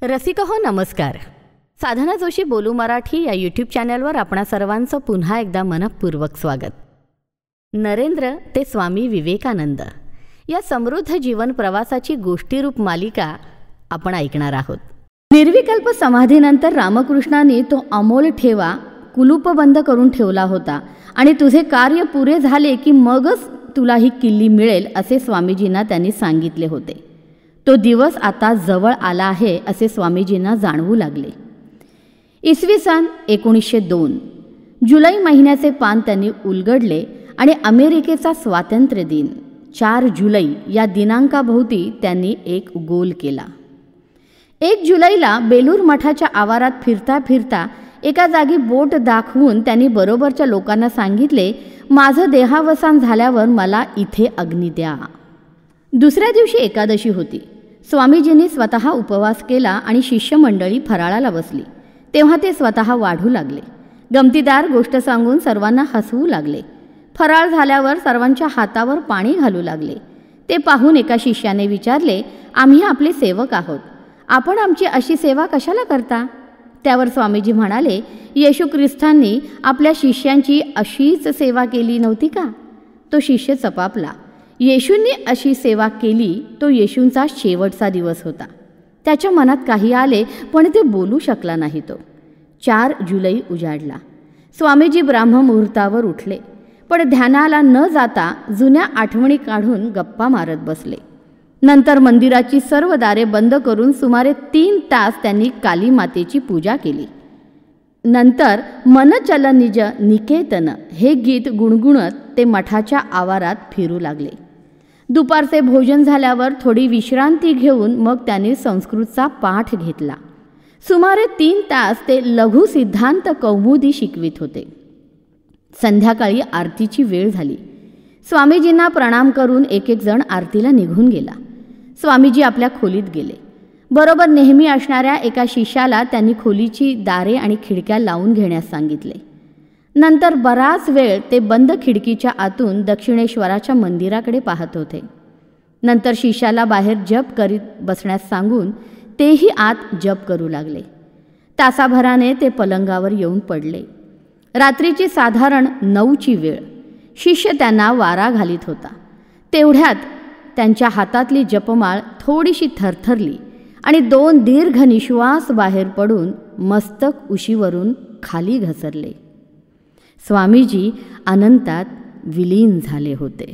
रसिक हो नमस्कार. साधना जोशी बोलू मराठी या यूट्यूब चॅनलवर आपणा सर्वांचं पुन्हा एकदा मनपूर्वक स्वागत. नरेंद्र ते स्वामी विवेकानंद या समृद्ध जीवन प्रवासाची गोष्टीरूप मालिका आपण ऐकणार आहोत. निर्विकल्प समाधीनंतर रामकृष्णांनी तो अमोल ठेवा कुलूपबंद करून ठेवला होता आणि तुझे कार्य पुरे झाले की मगच तुला ही किल्ली मिळेल असे स्वामीजींना त्यांनी सांगितले होते. तो दिवस आता जवळ आला आहे असे स्वामीजींना जाणवू लागले. इसवी सन 1902 जुलै महिन्याचे पान त्यांनी उलगडले आणि अमेरिकेचा स्वातंत्र्य दिन 4 जुलै या दिनांकाभोवती त्यांनी एक गोल केला. 1 जुलैला बेलूर मठाच्या आवारात फिरता फिरता एका जागी बोट दाखवून त्यांनी बरोबरच्या लोकांना सांगितले, माझं देहावसान झाल्यावर मला इथे अग्नी द्या. दुसऱ्या दिवशी एकादशी होती. स्वामीजींनी स्वतः उपवास केला आणि शिष्यमंडळी फराळाला बसली. तेव्हा ते स्वतः वाढू लागले. गमतीदार गोष्ट सांगून सर्वांना हसवू लागले. फराळ झाल्यावर सर्वांच्या हातावर पाणी घालू लागले. ते पाहून एका शिष्याने विचारले, आम्ही आपले सेवक आहोत, आपण आमची अशी सेवा कशाला करता? त्यावर स्वामीजी म्हणाले, येशू ख्रिस्तांनी आपल्या शिष्यांची अशीच सेवा केली नव्हती का? तो शिष्य चपापला. येशूंनी अशी सेवा केली तो येशूंचा शेवटचा दिवस होता. त्याच्या मनात काही आले पण ते बोलू शकला नाही. तो 4 जुलै उजाडला. स्वामीजी ब्राह्ममुहूर्तावर उठले पण ध्यानाला न जाता जुन्या आठवणी काढून गप्पा मारत बसले. नंतर मंदिराची सर्व दारे बंद करून सुमारे 3 तास त्यांनी काली मातेची पूजा केली. नंतर मन चल निज निकेतन हे गीत गुणगुणत ते मठाच्या आवारात फिरू लागले. दुपारचे भोजन झाल्यावर थोडी विश्रांती घेऊन मग त्यांनी संस्कृतचा पाठ घेतला. सुमारे 3 तास ते लघु सिद्धांत कौमुदी शिकवित होते. संध्याकाळी आरतीची वेळ झाली. स्वामीजींना प्रणाम करून एक एक जण आरतीला निघून गेला. स्वामीजी आपल्या खोलीत गेले. बरोबर नेहमी असणाऱ्या एका शिष्याला त्यांनी खोलीची दारे आणि खिडक्या लावून घेण्यास सांगितले. नंतर बराच वेळ ते बंद खिडकीच्या आतून दक्षिणेश्वराच्या मंदिराकडे पाहत होते. नंतर शिष्याला बाहेर जप करीत बसण्यास सांगून तेही आत जप करू लागले. तासाभराने ते पलंगावर येऊन पडले. रात्रीची साधारण 9ची वेळ. शिष्य त्यांना वारा घालीत होता. तेवढ्यात त्यांच्या हातातली जपमाळ थोडीशी थरथरली आणि 2 दीर्घ निश्वास बाहेर पडून मस्तक उशीवरून खाली घसरले. स्वामीजी अनंतात विलीन झाले होते.